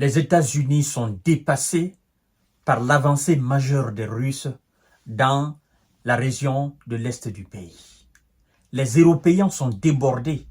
Les États-Unis sont dépassés par l'avancée majeure des Russes dans la région de l'Est du pays. Les Européens sont débordés.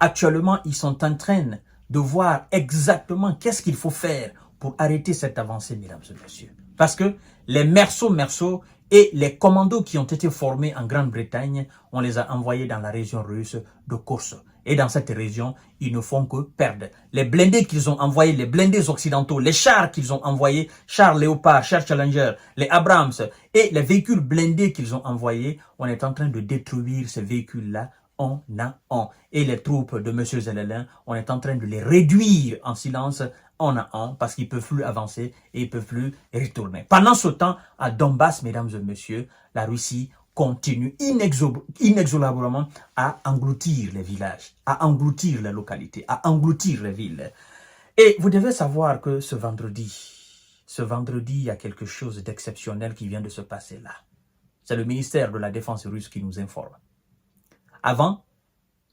Actuellement, ils sont en train de voir exactement qu'est-ce qu'il faut faire pour arrêter cette avancée, mesdames et messieurs. Parce que les merceaux et les commandos qui ont été formés en Grande-Bretagne, on les a envoyés dans la région russe de Kursk. Et dans cette région, ils ne font que perdre. Les blindés qu'ils ont envoyés, les blindés occidentaux, les chars qu'ils ont envoyés, chars Léopard, chars Challenger, les Abrams et les véhicules blindés qu'ils ont envoyés, on est en train de détruire ces véhicules-là un à un. Et les troupes de M. Zelensky, on est en train de les réduire en silence un à un parce qu'ils ne peuvent plus avancer et ils ne peuvent plus retourner. Pendant ce temps, à Donbass, mesdames et messieurs, la Russie continue inexorablement à engloutir les villages, à engloutir les localités, à engloutir les villes. Et vous devez savoir que ce vendredi, il y a quelque chose d'exceptionnel qui vient de se passer là. C'est le ministère de la Défense russe qui nous informe. Avant,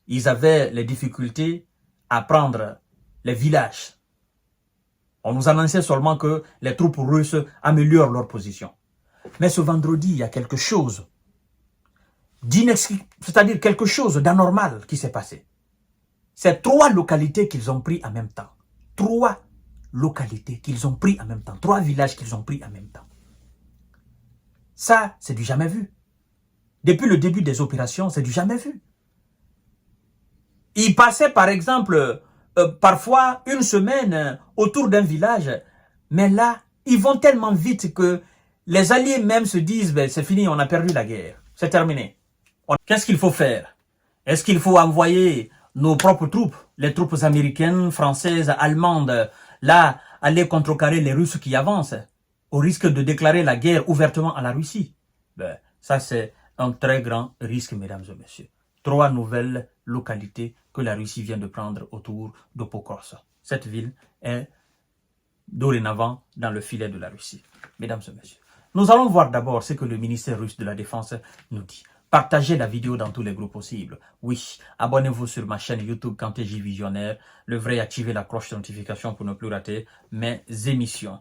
ils avaient les difficultés à prendre les villages. On nous annonçait seulement que les troupes russes améliorent leur position. Mais ce vendredi, il y a quelque chose c'est-à-dire quelque chose d'anormal qui s'est passé. C'est 3 localités qu'ils ont pris en même temps. 3 localités qu'ils ont pris en même temps. 3 villages qu'ils ont pris en même temps. Ça, c'est du jamais vu. Depuis le début des opérations, c'est du jamais vu. Ils passaient, par exemple, parfois une semaine autour d'un village. Mais là, ils vont tellement vite que les alliés même se disent, ben, c'est fini, on a perdu la guerre. C'est terminé. Qu'est-ce qu'il faut faire? Est-ce qu'il faut envoyer nos propres troupes, les troupes américaines, françaises, allemandes, là, aller contrecarrer les Russes qui avancent, au risque de déclarer la guerre ouvertement à la Russie? Ben, ça, c'est un très grand risque, mesdames et messieurs. 3 nouvelles localités que la Russie vient de prendre autour de Pokrovsk. Cette ville est dorénavant dans le filet de la Russie. Mesdames et messieurs, nous allons voir d'abord ce que le ministère russe de la Défense nous dit. Partagez la vidéo dans tous les groupes possibles. Oui, abonnez-vous sur ma chaîne YouTube KantéJ Visionnaire. Le vrai, activez la cloche de notification pour ne plus rater mes émissions.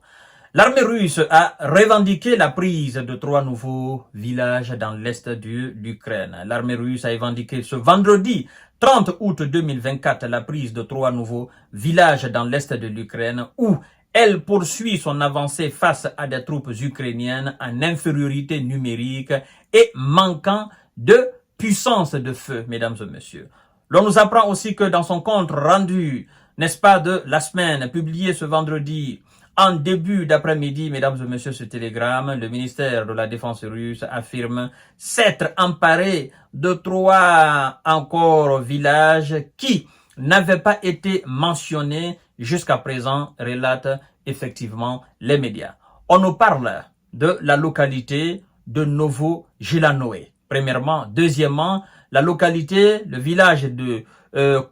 L'armée russe a revendiqué la prise de 3 nouveaux villages dans l'est de l'Ukraine. L'armée russe a revendiqué ce vendredi 30 août 2024 la prise de 3 nouveaux villages dans l'est de l'Ukraine où elle poursuit son avancée face à des troupes ukrainiennes en infériorité numérique et manquant de puissance de feu, mesdames et messieurs. L'on nous apprend aussi que dans son compte rendu, n'est-ce pas, de la semaine, publié ce vendredi, en début d'après-midi, mesdames et messieurs, ce télégramme, le ministère de la Défense russe affirme s'être emparé de 3 encore villages qui n'avaient pas été mentionnés jusqu'à présent, relatent effectivement les médias. On nous parle de la localité de Novo-Jelanoe, premièrement. Deuxièmement, la localité, le village de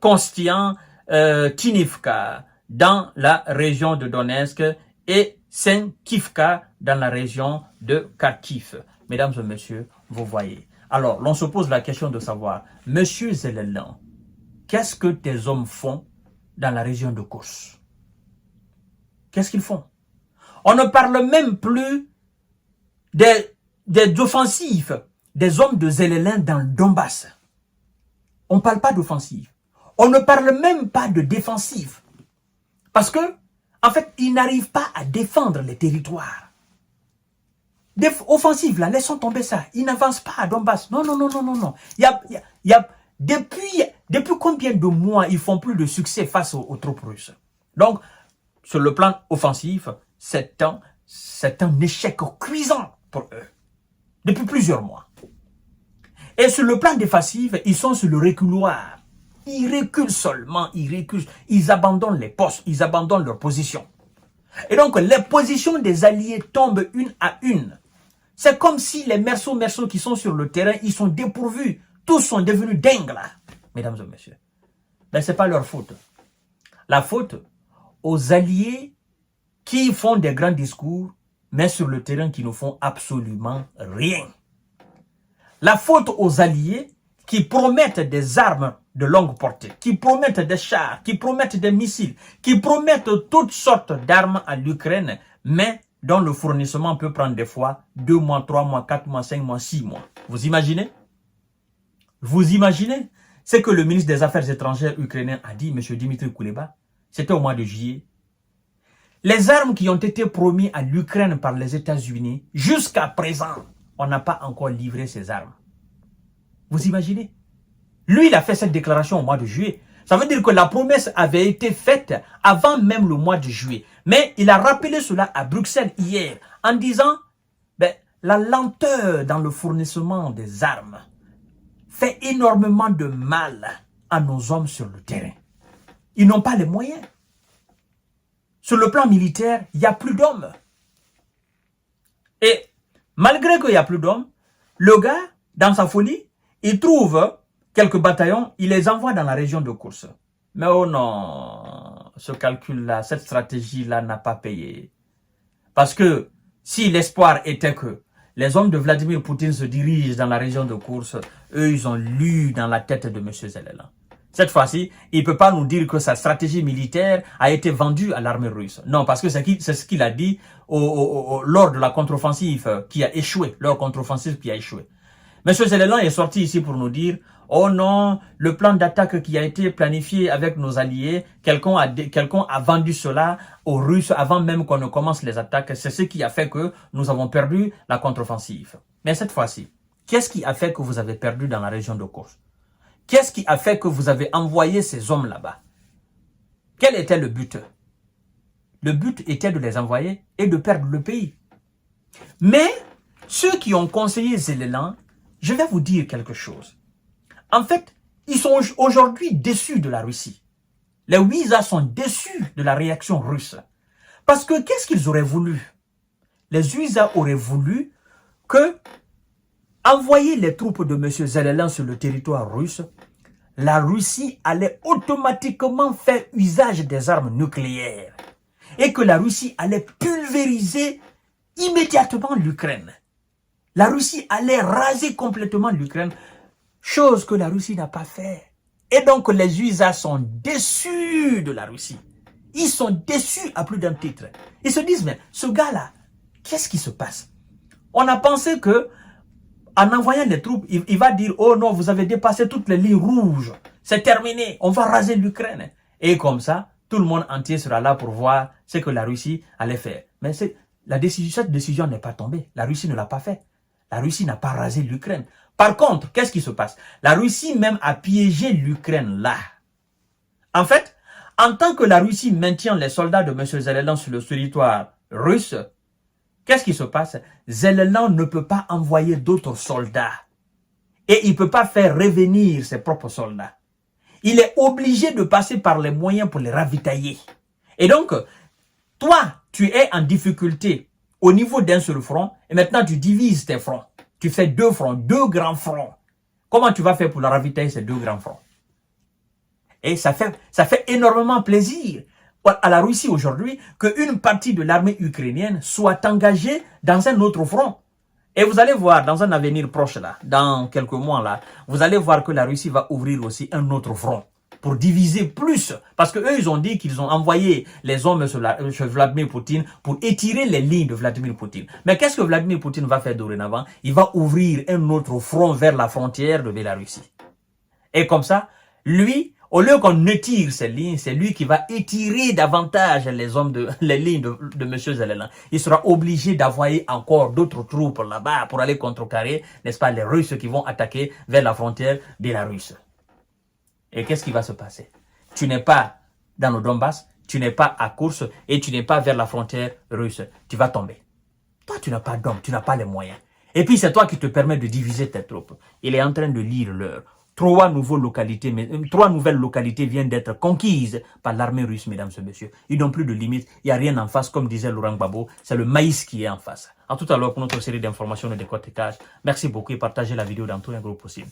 Konstian Tinivka, dans la région de Donetsk, et Saint-Kivka, dans la région de Kharkiv. Mesdames et messieurs, vous voyez. Alors, l'on se pose la question de savoir, Monsieur Zelensky, qu'est-ce que tes hommes font dans la région de Kursk? Qu'est-ce qu'ils font? On ne parle même plus des offensives des hommes de Zelensky dans le Donbass. On ne parle pas d'offensive. On ne parle même pas de défensive. Parce que, en fait, ils n'arrivent pas à défendre les territoires. Offensive, là, laissons tomber ça. Ils n'avancent pas à Donbass. Non. Depuis combien de mois ils font plus de succès face aux troupes russes? Donc, sur le plan offensif, c'est un échec cuisant pour eux. Depuis plusieurs mois. Et sur le plan défensif, ils sont sur le reculoir. Ils reculent seulement, ils abandonnent les postes, ils abandonnent leurs positions. Et donc, les positions des alliés tombent une à une. C'est comme si les merceaux qui sont sur le terrain, ils sont dépourvus. Tous sont devenus dingues là, mesdames et messieurs. Mais ce n'est pas leur faute. La faute aux alliés qui font des grands discours, mais sur le terrain qui ne font absolument rien. La faute aux alliés qui promettent des armes de longue portée, qui promettent des chars, qui promettent des missiles, qui promettent toutes sortes d'armes à l'Ukraine, mais dont le fournissement peut prendre des fois 2 mois, 3 mois, 4 mois, 5 mois, 6 mois. Vous imaginez? Vous imaginez? C'est que le ministre des Affaires étrangères ukrainien a dit, M. Dimitri Kuleba, c'était au mois de juillet. Les armes qui ont été promises à l'Ukraine par les États-Unis, jusqu'à présent, on n'a pas encore livré ces armes. Vous imaginez? Lui, il a fait cette déclaration au mois de juillet. Ça veut dire que la promesse avait été faite avant même le mois de juillet. Mais il a rappelé cela à Bruxelles hier en disant la lenteur dans le fournissement des armes fait énormément de mal à nos hommes sur le terrain. Ils n'ont pas les moyens. Sur le plan militaire, il n'y a plus d'hommes. Et malgré qu'il n'y a plus d'hommes, le gars, dans sa folie, il trouve quelques bataillons, il les envoie dans la région de course. Mais oh non, ce calcul-là, cette stratégie-là n'a pas payé. Parce que si l'espoir était que les hommes de Vladimir Poutine se dirigent dans la région de course, eux, ils ont lu dans la tête de M. Zelensky. Cette fois-ci, il ne peut pas nous dire que sa stratégie militaire a été vendue à l'armée russe. Non, parce que c'est ce qu'il a dit lors de la contre-offensive qui a échoué. Leur contre-offensive qui a échoué. M. Zelensky est sorti ici pour nous dire « Oh non, le plan d'attaque qui a été planifié avec nos alliés, quelqu'un a vendu cela aux Russes avant même qu'on ne commence les attaques. C'est ce qui a fait que nous avons perdu la contre-offensive. » Mais cette fois-ci, qu'est-ce qui a fait que vous avez perdu dans la région de Kursk? Qu'est-ce qui a fait que vous avez envoyé ces hommes là-bas? Quel était le but? Le but était de les envoyer et de perdre le pays. Mais ceux qui ont conseillé Zelensky, je vais vous dire quelque chose. En fait, ils sont aujourd'hui déçus de la Russie. Les Ouïzas sont déçus de la réaction russe. Parce que qu'est-ce qu'ils auraient voulu? Les Ouïzas auraient voulu que envoyer les troupes de M. Zelensky sur le territoire russe, la Russie allait automatiquement faire usage des armes nucléaires et que la Russie allait pulvériser immédiatement l'Ukraine. La Russie allait raser complètement l'Ukraine, chose que la Russie n'a pas fait. Et donc les Ouïzas sont déçus de la Russie. Ils sont déçus à plus d'un titre. Ils se disent, mais ce gars-là, qu'est-ce qui se passe? On a pensé que en envoyant les troupes, il va dire, oh non, vous avez dépassé toutes les lignes rouges. C'est terminé, on va raser l'Ukraine. Et comme ça, tout le monde entier sera là pour voir ce que la Russie allait faire. Mais cette décision n'est pas tombée. La Russie ne l'a pas fait. La Russie n'a pas rasé l'Ukraine. Par contre, qu'est-ce qui se passe? La Russie même a piégé l'Ukraine là. En fait, en tant que la Russie maintient les soldats de M. Zelensky sur le territoire russe, qu'est-ce qui se passe? Zelensky ne peut pas envoyer d'autres soldats. Et il ne peut pas faire revenir ses propres soldats. Il est obligé de passer par les moyens pour les ravitailler. Et donc, toi, tu es en difficulté au niveau d'un seul front, et maintenant tu divises tes fronts. Tu fais 2 fronts, 2 grands fronts. Comment tu vas faire pour la ravitailler ces 2 grands fronts? Et ça fait énormément plaisir à la Russie aujourd'hui qu'une partie de l'armée ukrainienne soit engagée dans un autre front. Et vous allez voir dans un avenir proche là, dans quelques mois là, vous allez voir que la Russie va ouvrir aussi un autre front pour diviser plus. Parce qu'eux, ils ont dit qu'ils ont envoyé les hommes chez Vladimir Poutine pour étirer les lignes de Vladimir Poutine. Mais qu'est-ce que Vladimir Poutine va faire dorénavant? Il va ouvrir un autre front vers la frontière de Bélarussie. Et comme ça, lui, au lieu qu'on étire ces lignes, c'est lui qui va étirer davantage les lignes de M. Zelensky. Il sera obligé d'envoyer encore d'autres troupes là-bas pour aller contrecarrer, n'est-ce pas, les Russes qui vont attaquer vers la frontière bélarusse. Et qu'est-ce qui va se passer? Tu n'es pas dans le Donbass, tu n'es pas à Kursk et tu n'es pas vers la frontière russe. Tu vas tomber. Toi, tu n'as pas d'hommes, tu n'as pas les moyens. Et puis, c'est toi qui te permets de diviser tes troupes. Il est en train de lire l'heure. 3 nouvelles localités viennent d'être conquises par l'armée russe, mesdames et messieurs. Ils n'ont plus de limite. Il n'y a rien en face, comme disait Laurent Gbagbo. C'est le maïs qui est en face. À tout à l'heure pour notre série d'informations et de décortiquage. Merci beaucoup et partagez la vidéo dans tous les groupes possibles.